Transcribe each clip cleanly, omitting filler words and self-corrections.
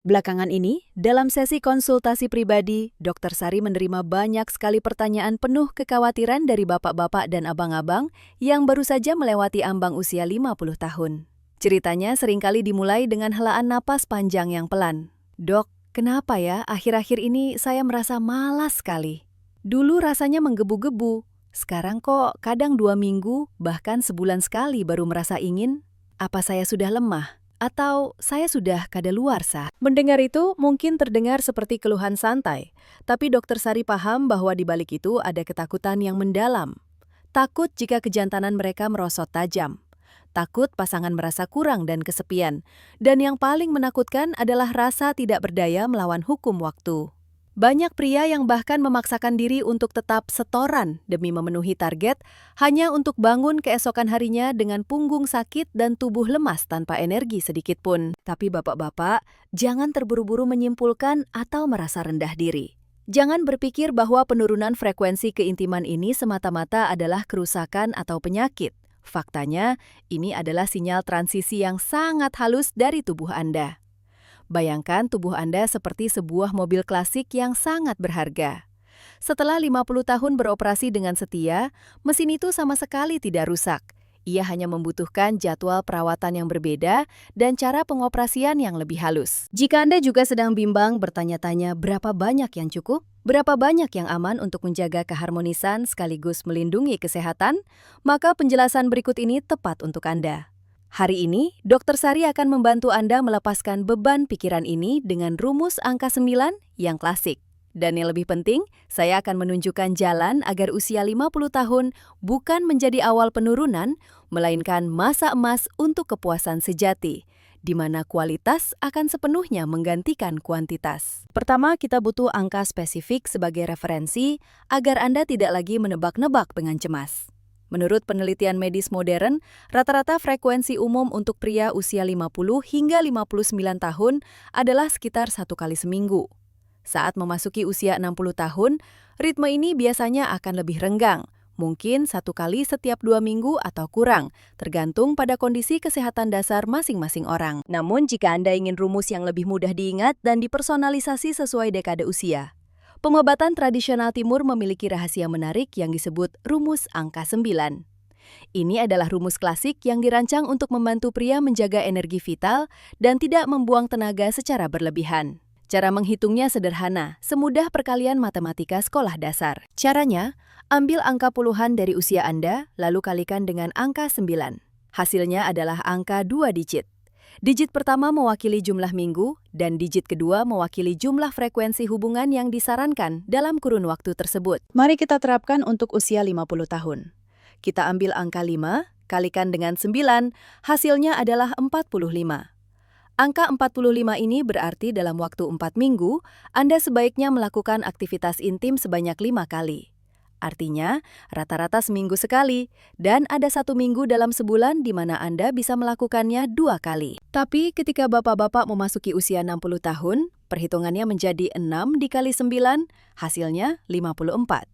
Belakangan ini, dalam sesi konsultasi pribadi, Dr. Sari menerima banyak sekali pertanyaan penuh kekhawatiran dari bapak-bapak dan abang-abang yang baru saja melewati ambang usia 50 tahun. Ceritanya seringkali dimulai dengan helaan napas panjang yang pelan. Dok, kenapa ya akhir-akhir ini saya merasa malas sekali? Dulu rasanya menggebu-gebu, sekarang kok kadang 2 minggu, bahkan sebulan sekali baru merasa ingin? Apa saya sudah lemah? Atau saya sudah kadaluarsa? Mendengar itu mungkin terdengar seperti keluhan santai, tapi Dr. Sari paham bahwa di balik itu ada ketakutan yang mendalam. Takut jika kejantanan mereka merosot tajam. Takut pasangan merasa kurang dan kesepian. Dan yang paling menakutkan adalah rasa tidak berdaya melawan hukum waktu. Banyak pria yang bahkan memaksakan diri untuk tetap setoran demi memenuhi target hanya untuk bangun keesokan harinya dengan punggung sakit dan tubuh lemas tanpa energi sedikit pun. Tapi bapak-bapak, jangan terburu-buru menyimpulkan atau merasa rendah diri. Jangan berpikir bahwa penurunan frekuensi keintiman ini semata-mata adalah kerusakan atau penyakit. Faktanya, ini adalah sinyal transisi yang sangat halus dari tubuh Anda. Bayangkan tubuh Anda seperti sebuah mobil klasik yang sangat berharga. Setelah 50 tahun beroperasi dengan setia, mesin itu sama sekali tidak rusak. Ia hanya membutuhkan jadwal perawatan yang berbeda dan cara pengoperasian yang lebih halus. Jika Anda juga sedang bimbang bertanya-tanya berapa banyak yang cukup, berapa banyak yang aman untuk menjaga keharmonisan sekaligus melindungi kesehatan, maka penjelasan berikut ini tepat untuk Anda. Hari ini, Dr. Sari akan membantu Anda melepaskan beban pikiran ini dengan rumus angka 9 yang klasik. Dan yang lebih penting, saya akan menunjukkan jalan agar usia 50 tahun bukan menjadi awal penurunan, melainkan masa emas untuk kepuasan sejati, di mana kualitas akan sepenuhnya menggantikan kuantitas. Pertama, kita butuh angka spesifik sebagai referensi agar Anda tidak lagi menebak-nebak dengan cemas. Menurut penelitian medis modern, rata-rata frekuensi umum untuk pria usia 50 hingga 59 tahun adalah sekitar 1 kali seminggu. Saat memasuki usia 60 tahun, ritme ini biasanya akan lebih renggang, mungkin 1 kali setiap 2 minggu atau kurang, tergantung pada kondisi kesehatan dasar masing-masing orang. Namun, jika Anda ingin rumus yang lebih mudah diingat dan dipersonalisasi sesuai dekade usia, pengobatan tradisional timur memiliki rahasia menarik yang disebut rumus angka 9. Ini adalah rumus klasik yang dirancang untuk membantu pria menjaga energi vital dan tidak membuang tenaga secara berlebihan. Cara menghitungnya sederhana, semudah perkalian matematika sekolah dasar. Caranya, ambil angka puluhan dari usia Anda, lalu kalikan dengan angka 9. Hasilnya adalah angka 2 digit. Digit pertama mewakili jumlah minggu, dan digit kedua mewakili jumlah frekuensi hubungan yang disarankan dalam kurun waktu tersebut. Mari kita terapkan untuk usia 50 tahun. Kita ambil angka 5, kalikan dengan 9, hasilnya adalah 45. Angka 45 ini berarti dalam waktu 4 minggu, Anda sebaiknya melakukan aktivitas intim sebanyak 5 kali. Artinya, rata-rata seminggu sekali, dan ada 1 minggu dalam sebulan di mana Anda bisa melakukannya 2 kali. Tapi ketika bapak-bapak memasuki usia 60 tahun, perhitungannya menjadi 6 dikali 9, hasilnya 54.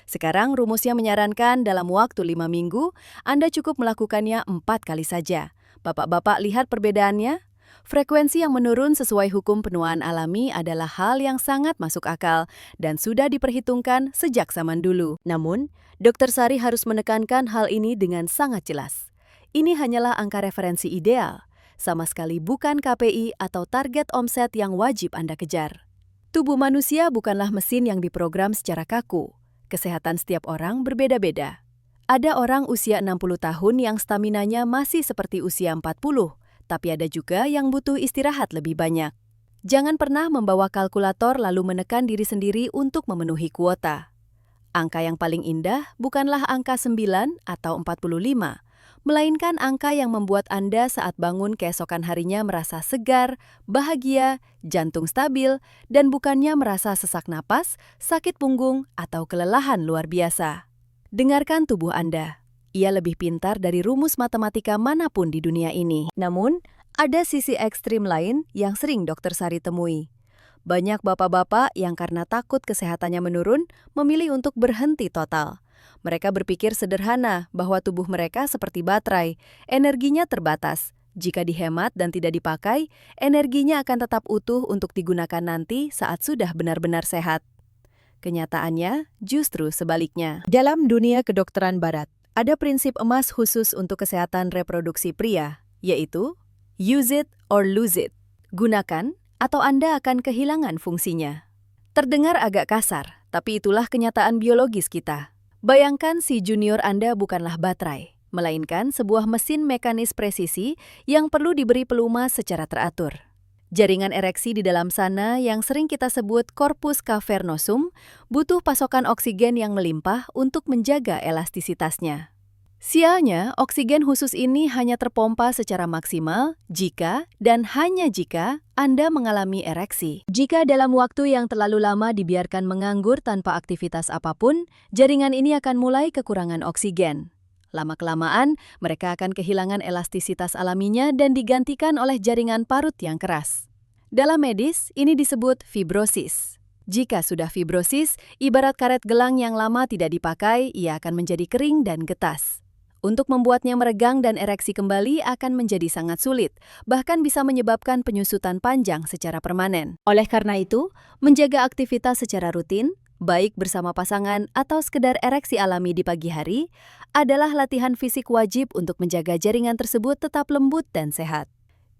Sekarang rumusnya menyarankan dalam waktu 5 minggu, Anda cukup melakukannya 4 kali saja. Bapak-bapak lihat perbedaannya? Frekuensi yang menurun sesuai hukum penuaan alami adalah hal yang sangat masuk akal dan sudah diperhitungkan sejak zaman dulu. Namun, Dr. Sari harus menekankan hal ini dengan sangat jelas. Ini hanyalah angka referensi ideal, sama sekali bukan KPI atau target omset yang wajib Anda kejar. Tubuh manusia bukanlah mesin yang diprogram secara kaku. Kesehatan setiap orang berbeda-beda. Ada orang usia 60 tahun yang staminanya masih seperti usia 40, tapi ada juga yang butuh istirahat lebih banyak. Jangan pernah membawa kalkulator lalu menekan diri sendiri untuk memenuhi kuota. Angka yang paling indah bukanlah angka 9 atau 45, melainkan angka yang membuat Anda saat bangun keesokan harinya merasa segar, bahagia, jantung stabil, dan bukannya merasa sesak napas, sakit punggung, atau kelelahan luar biasa. Dengarkan tubuh Anda. Ia lebih pintar dari rumus matematika manapun di dunia ini. Namun, ada sisi ekstrim lain yang sering Dr. Sari temui. Banyak bapak-bapak yang karena takut kesehatannya menurun, memilih untuk berhenti total. Mereka berpikir sederhana bahwa tubuh mereka seperti baterai, energinya terbatas. Jika dihemat dan tidak dipakai, energinya akan tetap utuh untuk digunakan nanti saat sudah benar-benar sehat. Kenyataannya justru sebaliknya. Dalam dunia kedokteran barat, ada prinsip emas khusus untuk kesehatan reproduksi pria, yaitu use it or lose it. Gunakan atau Anda akan kehilangan fungsinya. Terdengar agak kasar, tapi itulah kenyataan biologis kita. Bayangkan si junior Anda bukanlah baterai, melainkan sebuah mesin mekanis presisi yang perlu diberi pelumas secara teratur. Jaringan ereksi di dalam sana yang sering kita sebut corpus cavernosum butuh pasokan oksigen yang melimpah untuk menjaga elastisitasnya. Sialnya, oksigen khusus ini hanya terpompa secara maksimal jika dan hanya jika Anda mengalami ereksi. Jika dalam waktu yang terlalu lama dibiarkan menganggur tanpa aktivitas apapun, jaringan ini akan mulai kekurangan oksigen. Lama-kelamaan, mereka akan kehilangan elastisitas alaminya dan digantikan oleh jaringan parut yang keras. Dalam medis, ini disebut fibrosis. Jika sudah fibrosis, ibarat karet gelang yang lama tidak dipakai, ia akan menjadi kering dan getas. Untuk membuatnya meregang dan ereksi kembali akan menjadi sangat sulit, bahkan bisa menyebabkan penyusutan panjang secara permanen. Oleh karena itu, menjaga aktivitas secara rutin, baik bersama pasangan atau sekedar ereksi alami di pagi hari, adalah latihan fisik wajib untuk menjaga jaringan tersebut tetap lembut dan sehat.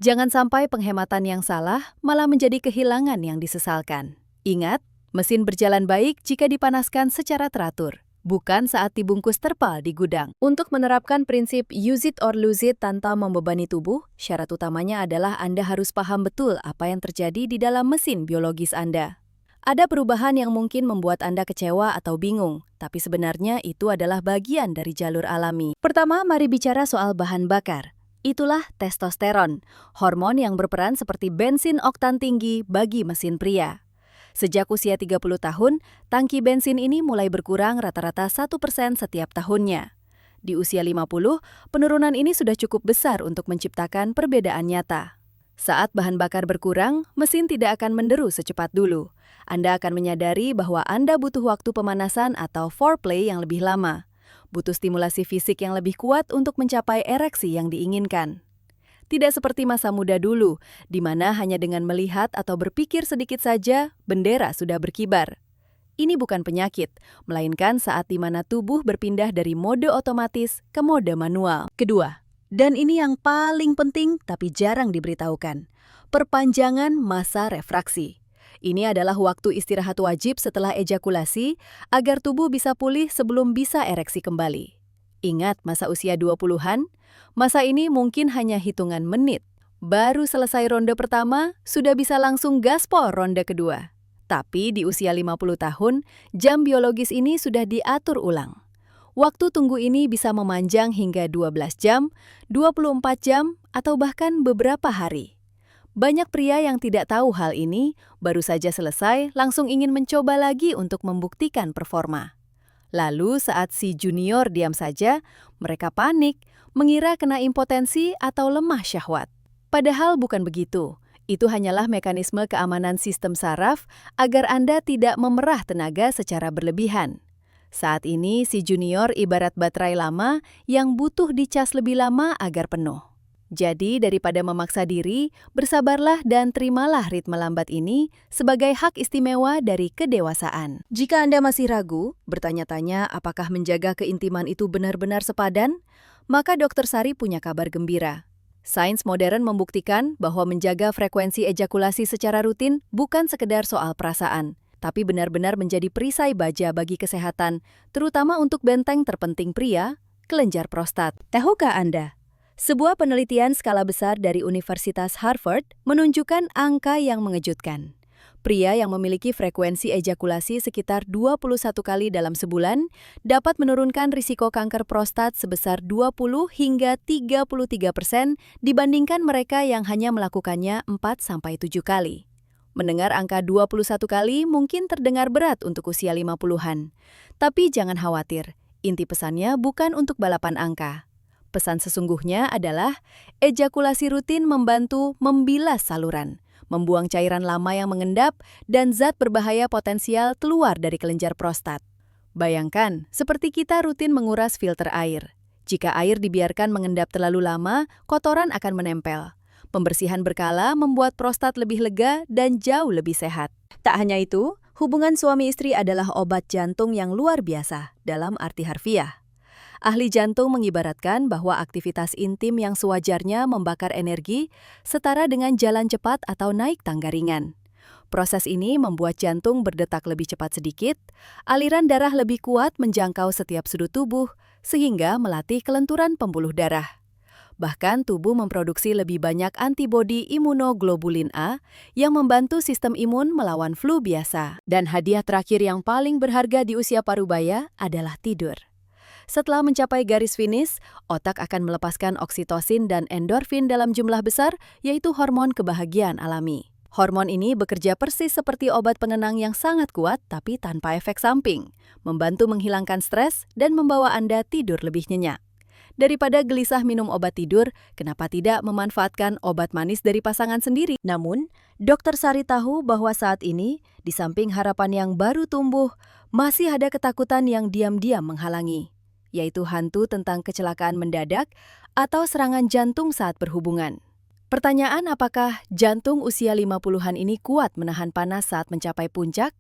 Jangan sampai penghematan yang salah malah menjadi kehilangan yang disesalkan. Ingat, mesin berjalan baik jika dipanaskan secara teratur, bukan saat dibungkus terpal di gudang. Untuk menerapkan prinsip use it or lose it tanpa membebani tubuh, syarat utamanya adalah Anda harus paham betul apa yang terjadi di dalam mesin biologis Anda. Ada perubahan yang mungkin membuat Anda kecewa atau bingung, tapi sebenarnya itu adalah bagian dari jalur alami. Pertama, mari bicara soal bahan bakar. Itulah testosteron, hormon yang berperan seperti bensin oktan tinggi bagi mesin pria. Sejak usia 30 tahun, tangki bensin ini mulai berkurang rata-rata 1% setiap tahunnya. Di usia 50, penurunan ini sudah cukup besar untuk menciptakan perbedaan nyata. Saat bahan bakar berkurang, mesin tidak akan menderu secepat dulu. Anda akan menyadari bahwa Anda butuh waktu pemanasan atau foreplay yang lebih lama. Butuh stimulasi fisik yang lebih kuat untuk mencapai ereksi yang diinginkan. Tidak seperti masa muda dulu, di mana hanya dengan melihat atau berpikir sedikit saja, bendera sudah berkibar. Ini bukan penyakit, melainkan saat di mana tubuh berpindah dari mode otomatis ke mode manual. Kedua, dan ini yang paling penting tapi jarang diberitahukan, perpanjangan masa refraksi. Ini adalah waktu istirahat wajib setelah ejakulasi agar tubuh bisa pulih sebelum bisa ereksi kembali. Ingat masa usia 20-an? Masa ini mungkin hanya hitungan menit. Baru selesai ronde pertama, sudah bisa langsung gaspol ronde kedua. Tapi di usia 50 tahun, jam biologis ini sudah diatur ulang. Waktu tunggu ini bisa memanjang hingga 12 jam, 24 jam, atau bahkan beberapa hari. Banyak pria yang tidak tahu hal ini, baru saja selesai langsung ingin mencoba lagi untuk membuktikan performa. Lalu saat si junior diam saja, mereka panik, mengira kena impotensi atau lemah syahwat. Padahal bukan begitu. Itu hanyalah mekanisme keamanan sistem saraf agar Anda tidak memerah tenaga secara berlebihan. Saat ini si junior ibarat baterai lama yang butuh dicas lebih lama agar penuh. Jadi daripada memaksa diri, bersabarlah dan terimalah ritme lambat ini sebagai hak istimewa dari kedewasaan. Jika Anda masih ragu, bertanya-tanya apakah menjaga keintiman itu benar-benar sepadan, maka Dr. Sari punya kabar gembira. Sains modern membuktikan bahwa menjaga frekuensi ejakulasi secara rutin bukan sekedar soal perasaan, tapi benar-benar menjadi perisai baja bagi kesehatan, terutama untuk benteng terpenting pria, kelenjar prostat. Tahukah Anda? Sebuah penelitian skala besar dari Universitas Harvard menunjukkan angka yang mengejutkan. Pria yang memiliki frekuensi ejakulasi sekitar 21 kali dalam sebulan dapat menurunkan risiko kanker prostat sebesar 20 hingga 33% dibandingkan mereka yang hanya melakukannya 4-7 kali. Mendengar angka 21 kali mungkin terdengar berat untuk usia 50-an. Tapi jangan khawatir, inti pesannya bukan untuk balapan angka. Pesan sesungguhnya adalah ejakulasi rutin membantu membilas saluran, membuang cairan lama yang mengendap, dan zat berbahaya potensial keluar dari kelenjar prostat. Bayangkan, seperti kita rutin menguras filter air. Jika air dibiarkan mengendap terlalu lama, kotoran akan menempel. Pembersihan berkala membuat prostat lebih lega dan jauh lebih sehat. Tak hanya itu, hubungan suami istri adalah obat jantung yang luar biasa dalam arti harfiah. Ahli jantung mengibaratkan bahwa aktivitas intim yang sewajarnya membakar energi setara dengan jalan cepat atau naik tangga ringan. Proses ini membuat jantung berdetak lebih cepat sedikit, aliran darah lebih kuat menjangkau setiap sudut tubuh, sehingga melatih kelenturan pembuluh darah. Bahkan tubuh memproduksi lebih banyak antibodi imunoglobulin A yang membantu sistem imun melawan flu biasa. Dan hadiah terakhir yang paling berharga di usia parubaya adalah tidur. Setelah mencapai garis finish, otak akan melepaskan oksitosin dan endorfin dalam jumlah besar, yaitu hormon kebahagiaan alami. Hormon ini bekerja persis seperti obat penenang yang sangat kuat tapi tanpa efek samping, membantu menghilangkan stres dan membawa Anda tidur lebih nyenyak. Daripada gelisah minum obat tidur, kenapa tidak memanfaatkan obat manis dari pasangan sendiri? Namun, Dr. Sari tahu bahwa saat ini, di samping harapan yang baru tumbuh, masih ada ketakutan yang diam-diam menghalangi, yaitu hantu tentang kecelakaan mendadak atau serangan jantung saat berhubungan. Pertanyaan apakah jantung usia 50-an ini kuat menahan panas saat mencapai puncak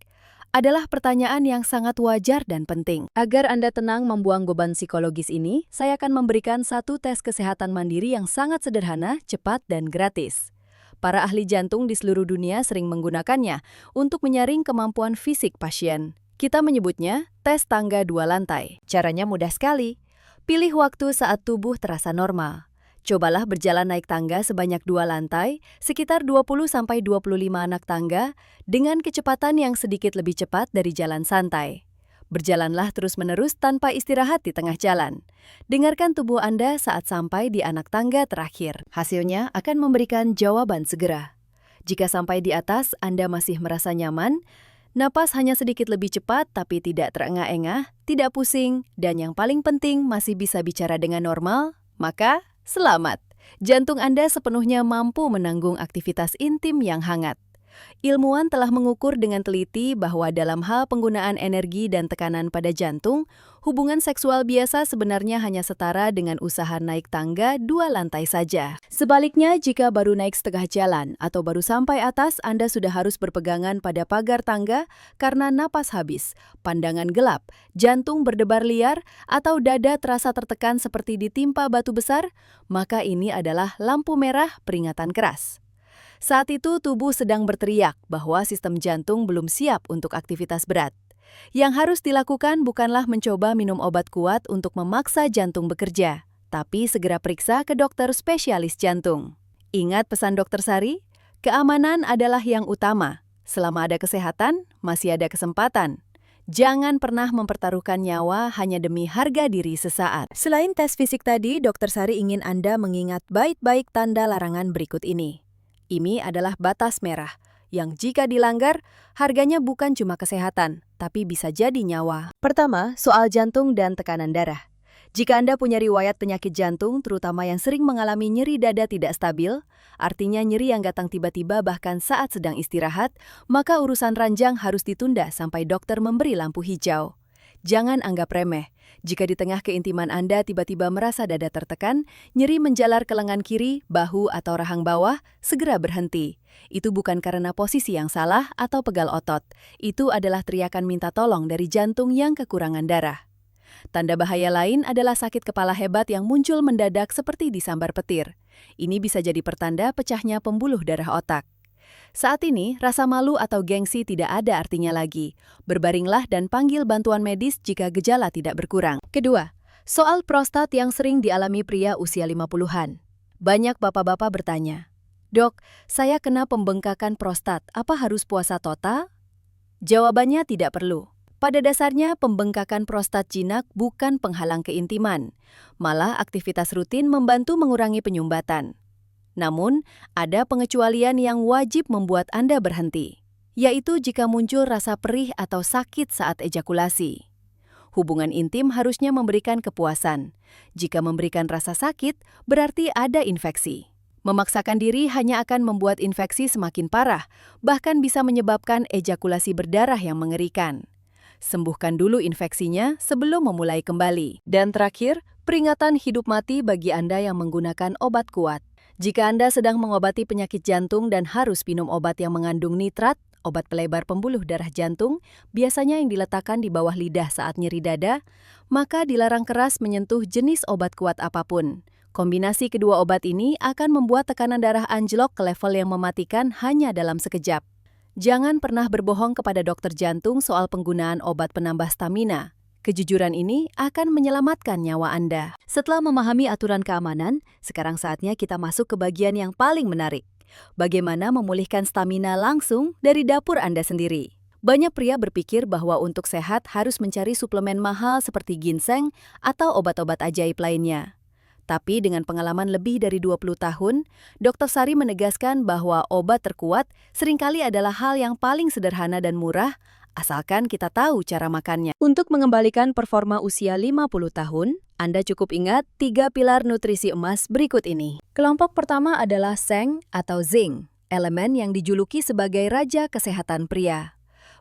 adalah pertanyaan yang sangat wajar dan penting. Agar Anda tenang membuang beban psikologis ini, saya akan memberikan satu tes kesehatan mandiri yang sangat sederhana, cepat, dan gratis. Para ahli jantung di seluruh dunia sering menggunakannya untuk menyaring kemampuan fisik pasien. Kita menyebutnya tes tangga 2 lantai. Caranya mudah sekali. Pilih waktu saat tubuh terasa normal. Cobalah berjalan naik tangga sebanyak 2 lantai, sekitar 20-25 anak tangga, dengan kecepatan yang sedikit lebih cepat dari jalan santai. Berjalanlah terus-menerus tanpa istirahat di tengah jalan. Dengarkan tubuh Anda saat sampai di anak tangga terakhir. Hasilnya akan memberikan jawaban segera. Jika sampai di atas Anda masih merasa nyaman, napas hanya sedikit lebih cepat tapi tidak terengah-engah, tidak pusing, dan yang paling penting masih bisa bicara dengan normal, maka selamat! Jantung Anda sepenuhnya mampu menanggung aktivitas intim yang hangat. Ilmuwan telah mengukur dengan teliti bahwa dalam hal penggunaan energi dan tekanan pada jantung, hubungan seksual biasa sebenarnya hanya setara dengan usaha naik tangga 2 lantai saja. Sebaliknya, jika baru naik setengah jalan atau baru sampai atas, Anda sudah harus berpegangan pada pagar tangga karena napas habis, pandangan gelap, jantung berdebar liar, atau dada terasa tertekan seperti ditimpa batu besar, maka ini adalah lampu merah peringatan keras. Saat itu tubuh sedang berteriak bahwa sistem jantung belum siap untuk aktivitas berat. Yang harus dilakukan bukanlah mencoba minum obat kuat untuk memaksa jantung bekerja, tapi segera periksa ke dokter spesialis jantung. Ingat pesan Dr. Sari, keamanan adalah yang utama. Selama ada kesehatan, masih ada kesempatan. Jangan pernah mempertaruhkan nyawa hanya demi harga diri sesaat. Selain tes fisik tadi, Dr. Sari ingin Anda mengingat baik-baik tanda larangan berikut ini. Ini adalah batas merah, yang jika dilanggar, harganya bukan cuma kesehatan, tapi bisa jadi nyawa. Pertama, soal jantung dan tekanan darah. Jika Anda punya riwayat penyakit jantung, terutama yang sering mengalami nyeri dada tidak stabil, artinya nyeri yang datang tiba-tiba bahkan saat sedang istirahat, maka urusan ranjang harus ditunda sampai dokter memberi lampu hijau. Jangan anggap remeh. Jika di tengah keintiman Anda tiba-tiba merasa dada tertekan, nyeri menjalar ke lengan kiri, bahu, atau rahang bawah, segera berhenti. Itu bukan karena posisi yang salah atau pegal otot. Itu adalah teriakan minta tolong dari jantung yang kekurangan darah. Tanda bahaya lain adalah sakit kepala hebat yang muncul mendadak seperti disambar petir. Ini bisa jadi pertanda pecahnya pembuluh darah otak. Saat ini, rasa malu atau gengsi tidak ada artinya lagi. Berbaringlah dan panggil bantuan medis jika gejala tidak berkurang. Kedua, soal prostat yang sering dialami pria usia 50-an. Banyak bapak-bapak bertanya, "Dok, saya kena pembengkakan prostat, apa harus puasa total?" Jawabannya tidak perlu. Pada dasarnya, pembengkakan prostat jinak bukan penghalang keintiman. Malah aktivitas rutin membantu mengurangi penyumbatan. Namun, ada pengecualian yang wajib membuat Anda berhenti, yaitu jika muncul rasa perih atau sakit saat ejakulasi. Hubungan intim harusnya memberikan kepuasan. Jika memberikan rasa sakit, berarti ada infeksi. Memaksakan diri hanya akan membuat infeksi semakin parah, bahkan bisa menyebabkan ejakulasi berdarah yang mengerikan. Sembuhkan dulu infeksinya sebelum memulai kembali. Dan terakhir, Peringatan hidup mati bagi Anda yang menggunakan obat kuat. Jika Anda sedang mengobati penyakit jantung dan harus minum obat yang mengandung nitrat, obat pelebar pembuluh darah jantung, biasanya yang diletakkan di bawah lidah saat nyeri dada, maka dilarang keras menyentuh jenis obat kuat apapun. Kombinasi kedua obat ini akan membuat tekanan darah anjlok ke level yang mematikan hanya dalam sekejap. Jangan pernah berbohong kepada dokter jantung soal penggunaan obat penambah stamina. Kejujuran ini akan menyelamatkan nyawa Anda. Setelah memahami aturan keamanan, sekarang saatnya kita masuk ke bagian yang paling menarik. Bagaimana memulihkan stamina langsung dari dapur Anda sendiri. Banyak pria berpikir bahwa untuk sehat harus mencari suplemen mahal seperti ginseng atau obat-obat ajaib lainnya. Tapi dengan pengalaman lebih dari 20 tahun, Dr. Sari menegaskan bahwa obat terkuat seringkali adalah hal yang paling sederhana dan murah, asalkan kita tahu cara makannya. Untuk mengembalikan performa usia 50 tahun, Anda cukup ingat 3 pilar nutrisi emas berikut ini. Kelompok pertama adalah seng atau zinc, elemen yang dijuluki sebagai raja kesehatan pria.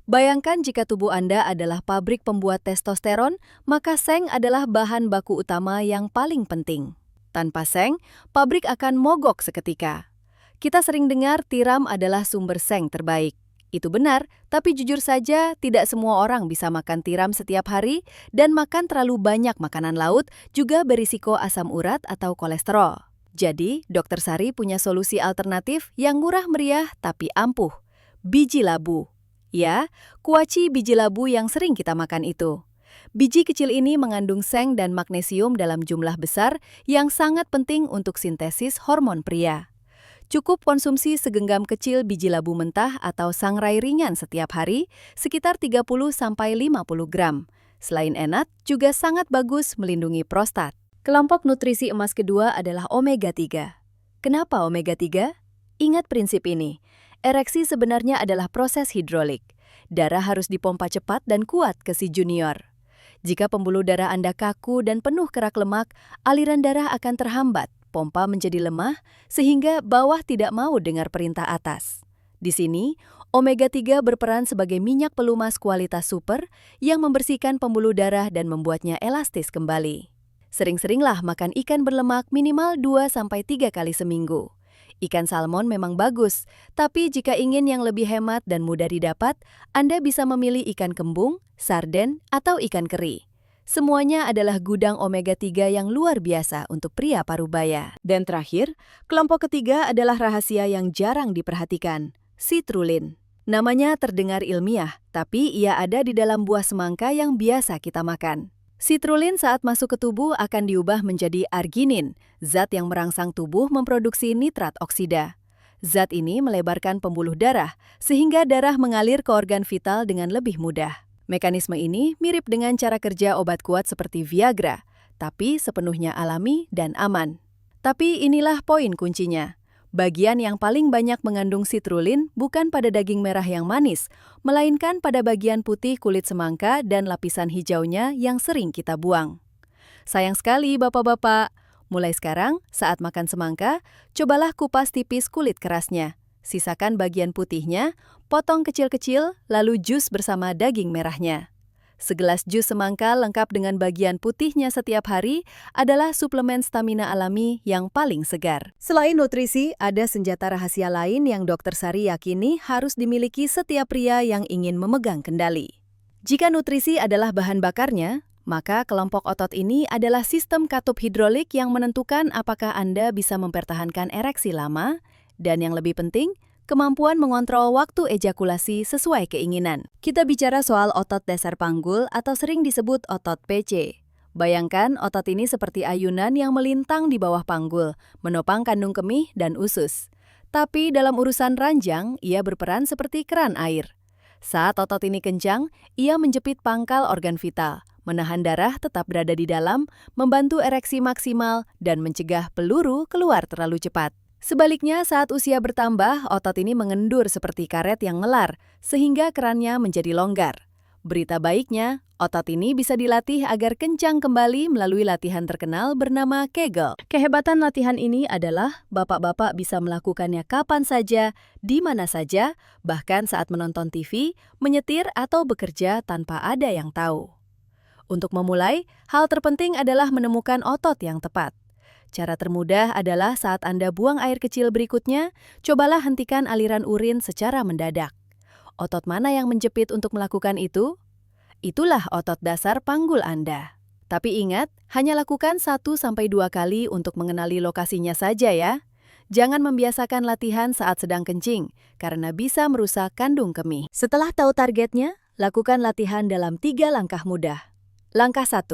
Bayangkan jika tubuh Anda adalah pabrik pembuat testosteron, maka seng adalah bahan baku utama yang paling penting. Tanpa seng, pabrik akan mogok seketika. Kita sering dengar tiram adalah sumber seng terbaik. Itu benar, tapi jujur saja tidak semua orang bisa makan tiram setiap hari dan makan terlalu banyak makanan laut juga berisiko asam urat atau kolesterol. Jadi, Dr. Sari punya solusi alternatif yang murah meriah tapi ampuh. Biji labu. Ya, kuaci biji labu yang sering kita makan itu. Biji kecil ini mengandung seng dan magnesium dalam jumlah besar yang sangat penting untuk sintesis hormon pria. Cukup konsumsi segenggam kecil biji labu mentah atau sangrai ringan setiap hari, sekitar 30-50 gram. Selain enak, juga sangat bagus melindungi prostat. Kelompok nutrisi emas kedua adalah omega 3. Kenapa omega 3? Ingat prinsip ini. Ereksi sebenarnya adalah proses hidrolik. Darah harus dipompa cepat dan kuat ke si junior. Jika pembuluh darah Anda kaku dan penuh kerak lemak, aliran darah akan terhambat, pompa menjadi lemah, sehingga bawah tidak mau dengar perintah atas. Di sini, omega 3 berperan sebagai minyak pelumas kualitas super yang membersihkan pembuluh darah dan membuatnya elastis kembali. Sering-seringlah makan ikan berlemak minimal 2-3 kali seminggu. Ikan salmon memang bagus, tapi jika ingin yang lebih hemat dan mudah didapat, Anda bisa memilih ikan kembung, sarden, atau ikan keri. Semuanya adalah gudang omega 3 yang luar biasa untuk pria parubaya. Dan terakhir, kelompok ketiga adalah rahasia yang jarang diperhatikan, citrulline. Namanya terdengar ilmiah, tapi ia ada di dalam buah semangka yang biasa kita makan. Citrulline saat masuk ke tubuh akan diubah menjadi arginin, zat yang merangsang tubuh memproduksi nitrat oksida. Zat ini melebarkan pembuluh darah, sehingga darah mengalir ke organ vital dengan lebih mudah. Mekanisme ini mirip dengan cara kerja obat kuat seperti Viagra, tapi sepenuhnya alami dan aman. Tapi inilah poin kuncinya. Bagian yang paling banyak mengandung citrulline bukan pada daging merah yang manis, melainkan pada bagian putih kulit semangka dan lapisan hijaunya yang sering kita buang. Sayang sekali bapak-bapak. Mulai sekarang, saat makan semangka, cobalah kupas tipis kulit kerasnya. Sisakan bagian putihnya, potong kecil-kecil, lalu jus bersama daging merahnya. Segelas jus semangka lengkap dengan bagian putihnya setiap hari adalah suplemen stamina alami yang paling segar. Selain nutrisi, ada senjata rahasia lain yang Dr. Sari yakini harus dimiliki setiap pria yang ingin memegang kendali. Jika nutrisi adalah bahan bakarnya, maka kelompok otot ini adalah sistem katup hidrolik yang menentukan apakah Anda bisa mempertahankan ereksi lama, dan yang lebih penting, kemampuan mengontrol waktu ejakulasi sesuai keinginan. Kita bicara soal otot dasar panggul atau sering disebut otot PC. Bayangkan otot ini seperti ayunan yang melintang di bawah panggul, menopang kandung kemih dan usus. Tapi dalam urusan ranjang, ia berperan seperti keran air. Saat otot ini kencang, ia menjepit pangkal organ vital, menahan darah tetap berada di dalam, membantu ereksi maksimal, dan mencegah peluru keluar terlalu cepat. Sebaliknya, saat usia bertambah, otot ini mengendur seperti karet yang ngelar, sehingga kerannya menjadi longgar. Berita baiknya, otot ini bisa dilatih agar kencang kembali melalui latihan terkenal bernama Kegel. Kehebatan latihan ini adalah bapak-bapak bisa melakukannya kapan saja, di mana saja, bahkan saat menonton TV, menyetir atau bekerja tanpa ada yang tahu. Untuk memulai, hal terpenting adalah menemukan otot yang tepat. Cara termudah adalah saat Anda buang air kecil berikutnya, cobalah hentikan aliran urin secara mendadak. Otot mana yang menjepit untuk melakukan itu? Itulah otot dasar panggul Anda. Tapi ingat, hanya lakukan 1-2 kali untuk mengenali lokasinya saja ya. Jangan membiasakan latihan saat sedang kencing, karena bisa merusak kandung kemih. Setelah tahu targetnya, lakukan latihan dalam 3 langkah mudah. Langkah 1.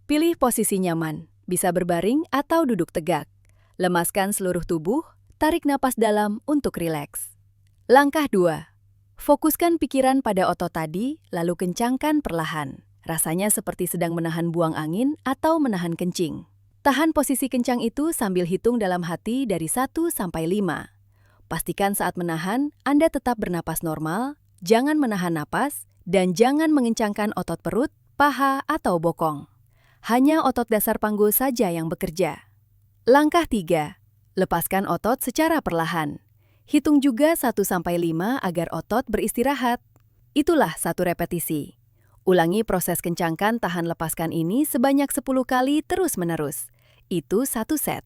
Pilih posisi nyaman, bisa berbaring atau duduk tegak. Lemaskan seluruh tubuh, tarik napas dalam untuk rileks. Langkah 2. Fokuskan pikiran pada otot tadi, lalu kencangkan perlahan. Rasanya seperti sedang menahan buang angin atau menahan kencing. Tahan posisi kencang itu sambil hitung dalam hati dari 1-5. Pastikan saat menahan, Anda tetap bernapas normal, jangan menahan napas, dan jangan mengencangkan otot perut, paha, atau bokong. Hanya otot dasar panggul saja yang bekerja. Langkah 3. Lepaskan otot secara perlahan. Hitung juga 1-5 agar otot beristirahat. Itulah 1 repetisi. Ulangi proses kencangkan tahan lepaskan ini sebanyak 10 kali terus-menerus. Itu 1 set.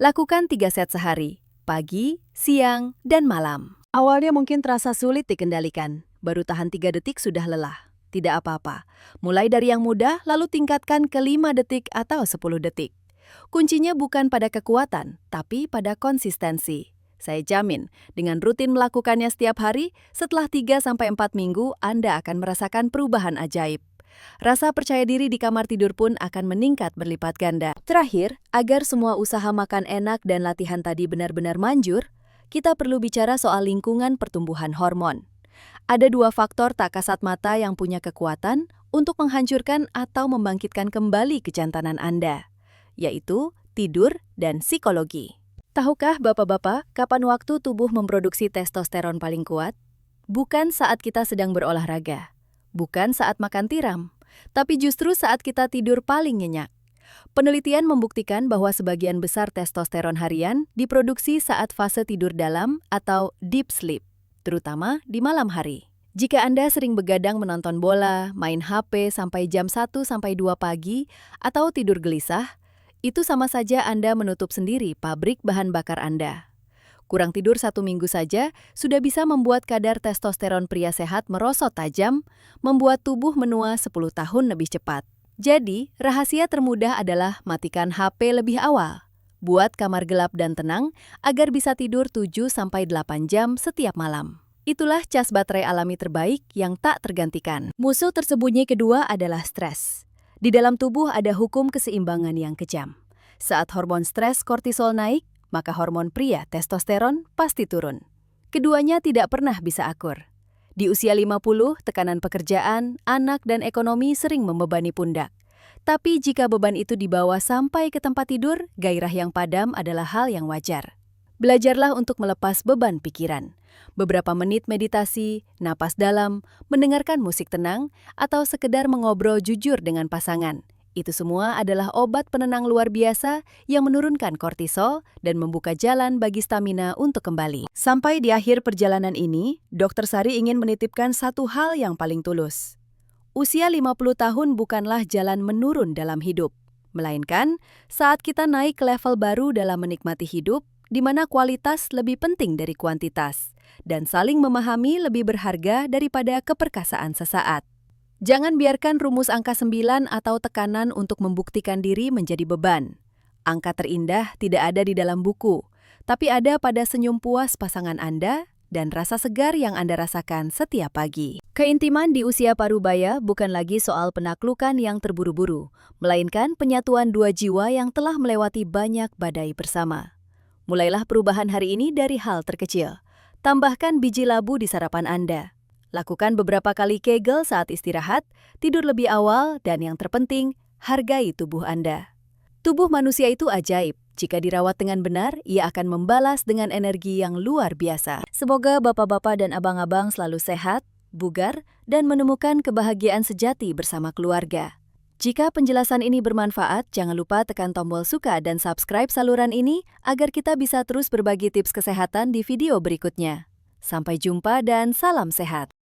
Lakukan 3 set sehari, pagi, siang, dan malam. Awalnya mungkin terasa sulit dikendalikan. Baru tahan 3 detik sudah lelah. Tidak apa-apa. Mulai dari yang mudah, lalu tingkatkan ke 5 detik atau 10 detik. Kuncinya bukan pada kekuatan, tapi pada konsistensi. Saya jamin, dengan rutin melakukannya setiap hari, setelah 3-4 minggu, Anda akan merasakan perubahan ajaib. Rasa percaya diri di kamar tidur pun akan meningkat berlipat ganda. Terakhir, agar semua usaha makan enak dan latihan tadi benar-benar manjur, kita perlu bicara soal lingkungan pertumbuhan hormon. Ada 2 faktor tak kasat mata yang punya kekuatan untuk menghancurkan atau membangkitkan kembali kejantanan Anda, yaitu tidur dan psikologi. Tahukah bapak-bapak kapan waktu tubuh memproduksi testosteron paling kuat? Bukan saat kita sedang berolahraga, bukan saat makan tiram, tapi justru saat kita tidur paling nyenyak. Penelitian membuktikan bahwa sebagian besar testosteron harian diproduksi saat fase tidur dalam atau deep sleep, terutama di malam hari. Jika Anda sering begadang menonton bola, main HP sampai jam 1-2 pagi, atau tidur gelisah, itu sama saja Anda menutup sendiri pabrik bahan bakar Anda. Kurang tidur 1 minggu saja sudah bisa membuat kadar testosteron pria sehat merosot tajam, membuat tubuh menua 10 tahun lebih cepat. Jadi, rahasia termudah adalah matikan HP lebih awal. Buat kamar gelap dan tenang agar bisa tidur 7-8 jam setiap malam. Itulah cas baterai alami terbaik yang tak tergantikan. Musuh tersembunyi kedua adalah stres. Di dalam tubuh ada hukum keseimbangan yang kejam. Saat hormon stres kortisol naik, maka hormon pria testosteron pasti turun. Keduanya tidak pernah bisa akur. Di usia 50, tekanan pekerjaan, anak, dan ekonomi sering membebani pundak. Tapi jika beban itu dibawa sampai ke tempat tidur, gairah yang padam adalah hal yang wajar. Belajarlah untuk melepas beban pikiran. Beberapa menit meditasi, napas dalam, mendengarkan musik tenang, atau sekedar mengobrol jujur dengan pasangan. Itu semua adalah obat penenang luar biasa yang menurunkan kortisol dan membuka jalan bagi stamina untuk kembali. Sampai di akhir perjalanan ini, Dr. Sari ingin menitipkan satu hal yang paling tulus. Usia 50 tahun bukanlah jalan menurun dalam hidup, melainkan saat kita naik ke level baru dalam menikmati hidup, di mana kualitas lebih penting dari kuantitas, dan saling memahami lebih berharga daripada keperkasaan sesaat. Jangan biarkan rumus angka 9 atau tekanan untuk membuktikan diri menjadi beban. Angka terindah tidak ada di dalam buku, tapi ada pada senyum puas pasangan Anda dan rasa segar yang Anda rasakan setiap pagi. Keintiman di usia parubaya bukan lagi soal penaklukan yang terburu-buru, melainkan penyatuan 2 jiwa yang telah melewati banyak badai bersama. Mulailah perubahan hari ini dari hal terkecil. Tambahkan biji labu di sarapan Anda. Lakukan beberapa kali kegel saat istirahat, tidur lebih awal, dan yang terpenting, hargai tubuh Anda. Tubuh manusia itu ajaib. Jika dirawat dengan benar, ia akan membalas dengan energi yang luar biasa. Semoga bapak-bapak dan abang-abang selalu sehat, bugar, dan menemukan kebahagiaan sejati bersama keluarga. Jika penjelasan ini bermanfaat, jangan lupa tekan tombol suka dan subscribe saluran ini agar kita bisa terus berbagi tips kesehatan di video berikutnya. Sampai jumpa dan salam sehat.